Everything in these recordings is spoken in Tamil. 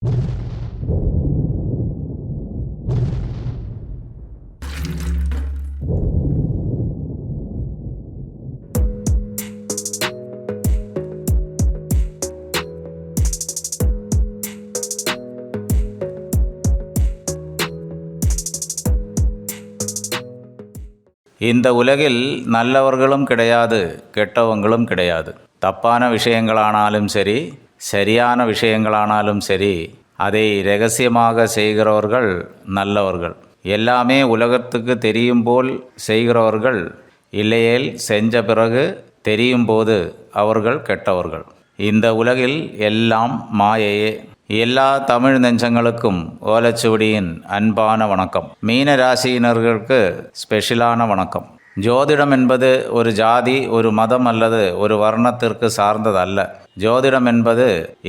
இந்த உலகில் நல்லவர்களும் கிடையாது, கெட்டவங்களும் கிடையாது. தப்பான விஷயங்களானாலும் சரி, சரியான விஷயங்களானாலும் சரி, அதை இரகசியமாக செய்கிறவர்கள் நல்லவர்கள். எல்லாமே உலகத்துக்கு தெரியும் போல் செய்கிறவர்கள், இல்லையேல் செஞ்ச பிறகு தெரியும் போது அவர்கள் கெட்டவர்கள். இந்த உலகில் எல்லாம் மாயையே. எல்லா தமிழ் நெஞ்சங்களுக்கும் ஓலைச்சுவடியின் அன்பான வணக்கம். மீன ராசியினர்களுக்கு ஸ்பெஷலான வணக்கம். ஜோதிடம் என்பது ஒரு ஜாதி, ஒரு மதம் அல்லது ஒரு வர்ணத்திற்கு சார்ந்தது அல்ல. ஜோதிடம் என்பது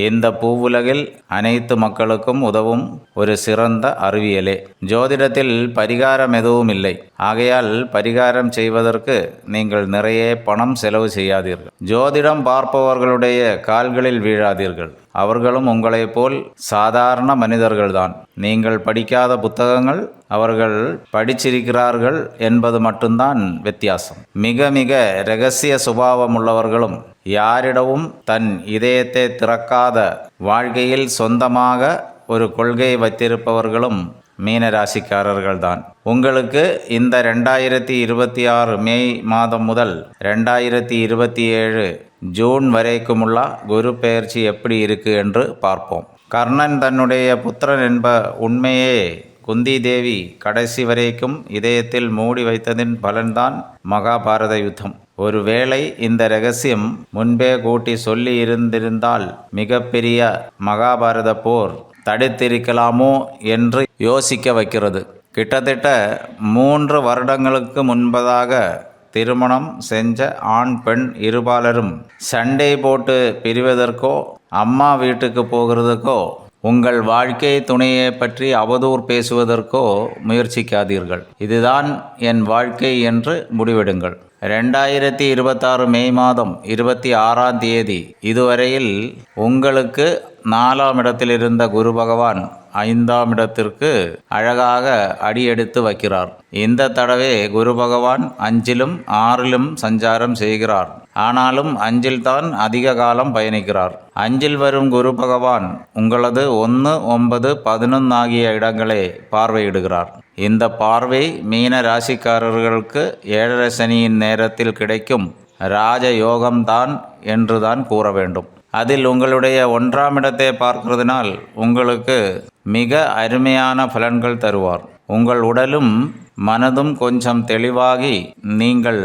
இந்த பூவுலகில் அனைத்து மக்களுக்கும் உதவும் ஒரு சிறந்த அறிவியலே. ஜோதிடத்தில் பரிகாரம் எதுவும் இல்லை. ஆகையால் பரிகாரம் செய்வதற்கு நீங்கள் நிறைய பணம் செலவு செய்யாதீர்கள். ஜோதிடம் பார்ப்பவர்களுடைய கால்களில் வீழாதீர்கள். அவர்களும் உங்களைப் போல் சாதாரண மனிதர்கள்தான். நீங்கள் படிக்காத புத்தகங்கள் அவர்கள் படிச்சிருக்கிறார்கள் என்பது மட்டும்தான் வித்தியாசம். மிக மிக இரகசிய சுபாவம் உள்ளவர்களும் யாரிடமும் தன் இதயத்தை திறக்காத, வாழ்க்கையில் சொந்தமாக ஒரு கொள்கை வைத்திருப்பவர்களும் மீனராசிக்காரர்கள்தான். உங்களுக்கு இந்த 2026 மே மாதம் முதல் 2027 ஜூன் வரைக்குமுள்ள குரு பெயர்ச்சி எப்படி இருக்கு என்று பார்ப்போம். கர்ணன் தன்னுடைய புத்திரன் என்ப உண்மையே குந்தி தேவி கடைசி வரைக்கும் இதயத்தில் மூடி வைத்ததின் பலன்தான் மகாபாரத யுத்தம். ஒருவேளை இந்த ரகசியம் முன்பே கூட்டி சொல்லி இருந்திருந்தால் மிகப்பெரிய மகாபாரத போர் தடுத்திருக்கலாமோ என்று யோசிக்க வைக்கிறது. கிட்டத்தட்ட 3 வருடங்களுக்கு முன்பதாக திருமணம் செஞ்ச ஆண் பெண் இருபாலரும் சண்டை போட்டு பிரிவதற்கோ, அம்மா வீட்டுக்கு போகிறதுக்கோ, உங்கள் வாழ்க்கை துணையை பற்றி அவதூறு பேசுவதற்கோ முயற்சிக்காதீர்கள். இதுதான் என் வாழ்க்கை என்று முடிவெடுங்கள். 2026 மே மாதம் 26ஆம் தேதி இதுவரையில் உங்களுக்கு 4ஆம் இடத்தில் இருந்த குரு பகவான் 5ஆம் இடத்திற்கு அழகாக அடியெடுத்து வைக்கிறார். இந்த தடவை குரு பகவான் 5லும் 6லும் சஞ்சாரம் செய்கிறார். ஆனாலும் 5ல் தான் அதிக காலம் பயணிக்கிறார். 5ல் வரும் குரு பகவான் உங்களது 1, 9, 11 ஆகிய இடங்களை பார்வையிடுகிறார். இந்த பார்வை மீன ராசிக்காரர்களுக்கு 7.5 சனியின் நேரத்தில் கிடைக்கும் ராஜ யோகம்தான் என்றுதான் கூற வேண்டும். அதில் உங்களுடைய 1ஆம் இடத்தை பார்க்கிறதுனால் உங்களுக்கு மிக அருமையான பலன்கள் தருவார். உங்கள் உடலும் மனதும் கொஞ்சம் தெளிவாகி நீங்கள்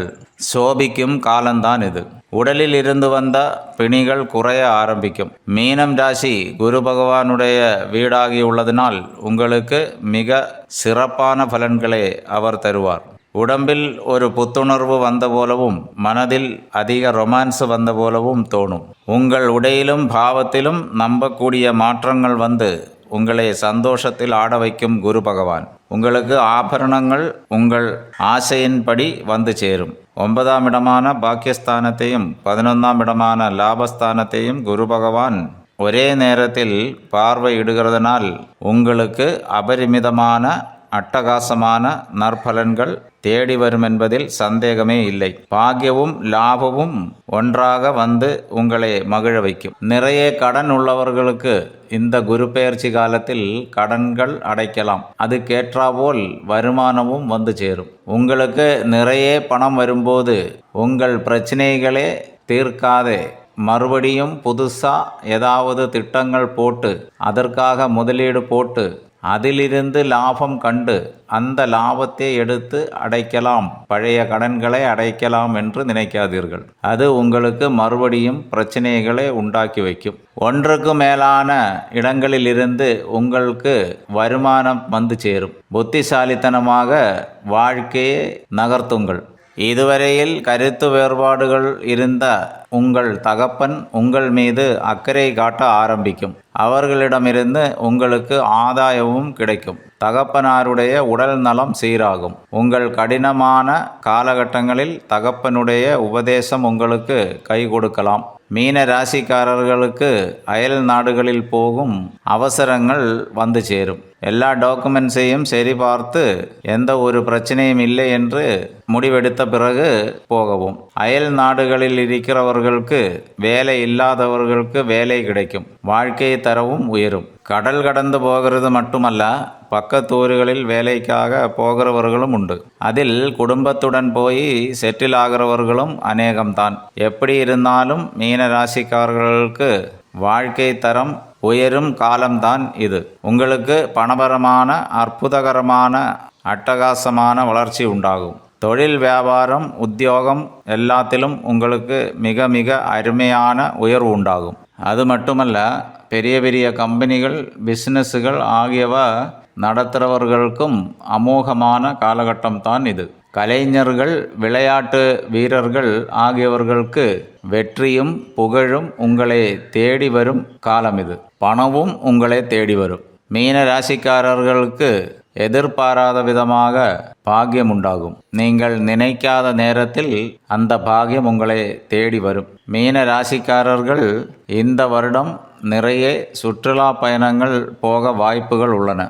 சோபிக்கும் காலம்தான் இது. உடலில் இருந்து வந்த பிணிகள் குறைய ஆரம்பிக்கும். மீனம் ராசி குரு பகவானுடைய வீடாகி உள்ளதனால் உங்களுக்கு மிக சிறப்பான பலன்களை அவர் தருவார். உடம்பில் ஒரு புத்துணர்வு வந்த போலவும், மனதில் அதிக ரொமான்ஸ் வந்த போலவும் தோணும். உங்கள் உடையிலும் பாவத்திலும் நம்பக்கூடிய மாற்றங்கள் வந்து உங்களை சந்தோஷத்தில் ஆட வைக்கும் குரு பகவான். உங்களுக்கு ஆபரணங்கள் உங்கள் ஆசையின்படி வந்து சேரும். 9ஆம் இடமான பாக்கியஸ்தானத்தையும் 11ஆம் இடமான லாபஸ்தானத்தையும் குரு பகவான் ஒரே நேரத்தில் பார்வையிடுகிறதுனால் உங்களுக்கு அபரிமிதமான அட்டகாசமான நற்பலன்கள் தேடி வரும் என்பதில் சந்தேகமே இல்லை. பாக்கியமும் லாபமும் ஒன்றாக வந்து உங்களை மகிழ வைக்கும். நிறைய கடன் உள்ளவர்களுக்கு இந்த குரு பெயர்ச்சி காலத்தில் கடன்கள் அடைக்கலாம். அதுக்கேற்றாபோல் வருமானமும் வந்து சேரும். உங்களுக்கு நிறைய பணம் வரும்போது உங்கள் பிரச்சனைகளே தீர்க்காதே மறுபடியும் புதுசாக ஏதாவது திட்டங்கள் போட்டு அதற்காக முதலீடு போட்டு அதிலிருந்து லாபம் கண்டு அந்த லாபத்தை எடுத்து அடைக்கலாம், பழைய கடன்களை அடைக்கலாம் என்று நினைக்காதீர்கள். அது உங்களுக்கு மறுபடியும் பிரச்சனைகளை உண்டாக்கி வைக்கும். ஒன்றுக்கு மேலான இடங்களிலிருந்து உங்களுக்கு வருமானம் வந்து சேரும். புத்திசாலித்தனமாக வாழ்க்கையை நகர்த்துங்கள். இதுவரையில் கருத்து வேறுபாடுகள் இருந்த உங்கள் தகப்பன் உங்கள் மீது அக்கறை காட்ட ஆரம்பிக்கும். அவர்களிடமிருந்து உங்களுக்கு ஆதாயமும் கிடைக்கும். தகப்பனாருடைய உடல் நலம் சீராகும். உங்கள் கடினமான காலகட்டங்களில் தகப்பனுடைய உபதேசம் உங்களுக்கு கை கொடுக்கலாம். மீன ராசிக்காரர்களுக்கு அயல் நாடுகளில் போகும் அவசரங்கள் வந்து சேரும். எல்லா டாக்குமெண்ட்ஸையும் சரி பார்த்து எந்த ஒரு பிரச்சனையும் இல்லை என்று முடிவெடுத்த பிறகு போகவும். அயல் நாடுகளில் இருக்கிறவர்களுக்கு வேலை இல்லாதவர்களுக்கு வேலை கிடைக்கும். வாழ்க்கை தரவும் உயரும். கடல் கடந்து போகிறது மட்டுமல்ல, பக்கத்தூர்களில் வேலைக்காக போகிறவர்களும் உண்டு. அதில் குடும்பத்துடன் போய் செட்டில் ஆகிறவர்களும் அநேகம்தான். எப்படி இருந்தாலும் மீன ராசிக்காரர்களுக்கு வாழ்க்கை தரம் உயரும் காலம்தான் இது. உங்களுக்கு பணபரமான அற்புதகரமான அட்டகாசமான வளர்ச்சி உண்டாகும். தொழில், வியாபாரம், உத்தியோகம் எல்லாத்திலும் உங்களுக்கு மிக மிக அருமையான உயர்வு உண்டாகும். அது மட்டுமல்ல, பெரிய பெரிய கம்பெனிகள், பிஸ்னஸ்கள் ஆகியவை நடத்துகிறவர்களுக்கும் அமோகமான காலகட்டம்தான் இது. கலைஞர்கள், விளையாட்டு வீரர்கள் ஆகியவர்களுக்கு வெற்றியும் புகழும் உங்களை தேடி வரும் காலம் இது. பணமும் உங்களை தேடி வரும். மீன ராசிக்காரர்களுக்கு எதிர்பாராத விதமாக பாக்கியம் உண்டாகும். நீங்கள் நினைக்காத நேரத்தில் அந்த பாக்கியம் உங்களை தேடி வரும். மீன ராசிக்காரர்கள் இந்த வருடம் நிறைய சுற்றுலா பயணங்கள் போக வாய்ப்புகள் உள்ளன.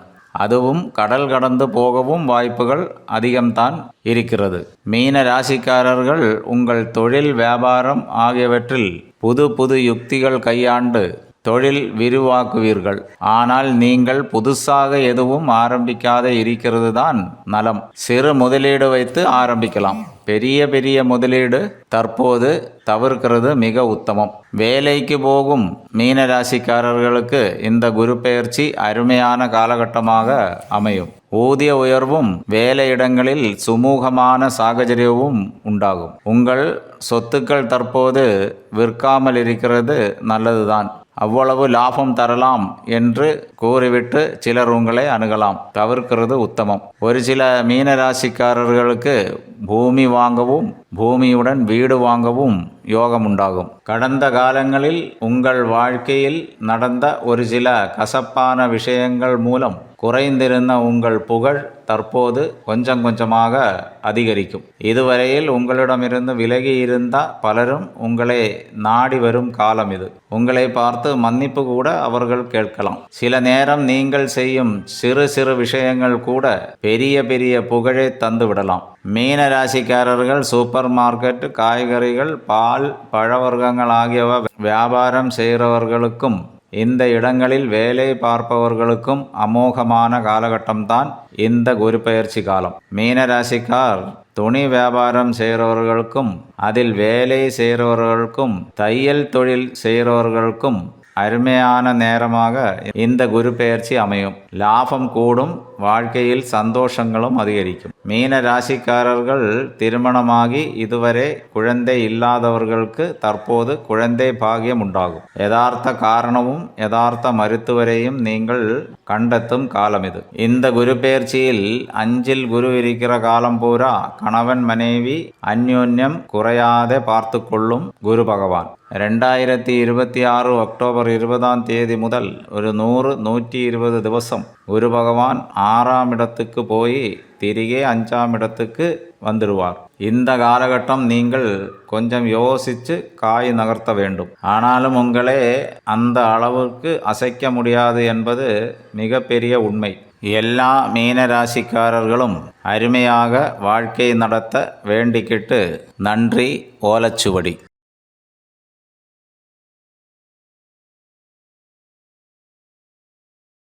அதுவும் கடல் கடந்து போகவும் வாய்ப்புகள் அதிகம்தான் இருக்கிறது. மீன ராசிக்காரர்கள் உங்கள் தொழில், வியாபாரம் ஆகியவற்றில் புது புது யுக்திகள் கையாண்டு தொழில் விரிவாக்குவீர்கள். ஆனால் நீங்கள் புதுசாக எதுவும் ஆரம்பிக்காத இருக்கிறது தான் நலம். சிறு முதலீடு வைத்து ஆரம்பிக்கலாம். பெரிய பெரிய முதலீடு தற்போது தவிர்க்கிறது மிக உத்தமம். வேலைக்கு போகும் மீன ராசிக்காரர்களுக்கு இந்த குரு பெயர்ச்சி அருமையான காலகட்டமாக அமையும். ஊதிய உயர்வும் வேலையிடங்களில் சுமூகமான சாகச்சரியமும் உண்டாகும். உங்கள் சொத்துக்கள் தற்போது விற்காமல் இருக்கிறது நல்லதுதான். அவ்வளவு லாபம் தரலாம் என்று கூறிவிட்டு சிலர் உங்களை அணுகலாம். தவிர்க்கிறது உத்தமம். ஒரு சில மீனராசிக்காரர்களுக்கு பூமி வாங்கவும் பூமியுடன் வீடு வாங்கவும் யோகம் உண்டாகும். கடந்த காலங்களில் உங்கள் வாழ்க்கையில் நடந்த ஒரு சில கசப்பான விஷயங்கள் மூலம் குறைந்திருந்த உங்கள் புகழ் தற்போது கொஞ்சம் கொஞ்சமாக அதிகரிக்கும். இதுவரையில் உங்களிடமிருந்து விலகி இருந்த பலரும் உங்களை நாடி வரும் காலம் இது. உங்களை பார்த்து மன்னிப்பு கூட அவர்கள் கேட்கலாம். சில நேரம் நீங்கள் செய்யும் சிறு சிறு விஷயங்கள் கூட பெரிய பெரிய புகழை தந்து விடலாம். மீன ராசிக்காரர்கள் சூப்பர் மார்க்கெட், காய்கறிகள், பால், பழவர்க்கங்கள் ஆகியவை வியாபாரம் செய்கிறவர்களுக்கும் இந்த இடங்களில் வேலை பார்ப்பவர்களுக்கும் அமோகமான காலகட்டம்தான் இந்த குரு பெயர்ச்சி காலம். மீனராசிக்கார் துணி வியாபாரம் செய்கிறவர்களுக்கும், அதில் வேலை செய்கிறவர்களுக்கும், தையல் தொழில் செய்கிறவர்களுக்கும் அருமையான நேரமாக இந்த குரு பெயர்ச்சி அமையும். லாபம் கூடும். வாழ்க்கையில் சந்தோஷங்களும் அதிகரிக்கும். மீன ராசிக்காரர்கள் திருமணமாகி இதுவரை குழந்தை இல்லாதவர்களுக்கு தற்போது குழந்தை பாகியம் உண்டாகும். யதார்த்த காரணமும் யதார்த்த மருத்துவரையும் நீங்கள் கண்டெத்தும் காலம் இது. இந்த குரு பெயர்ச்சியில் 5ல் குரு இருக்கிற காலம் பூரா கணவன் மனைவி அந்யோன்யம் குறையாத பார்த்து கொள்ளும் குரு பகவான். 2026 அக்டோபர் 20 முதல் ஒரு 100-120 திவசம் குரு பகவான் 6ஆம் இடத்துக்கு போய் திரிகே 5ஆம் இடத்துக்கு வந்துடுவார். இந்த காலகட்டம் நீங்கள் கொஞ்சம் யோசித்து காய் நகர்த்த வேண்டும். ஆனாலும் உங்களே அந்த அளவுக்கு அசைக்க முடியாது என்பது மிகப்பெரிய உண்மை. எல்லா மீன ராசிக்காரர்களும் அருமையாக வாழ்க்கை நடத்த வேண்டிக்கிட்டு நன்றி. ஓலைச்சுவடி.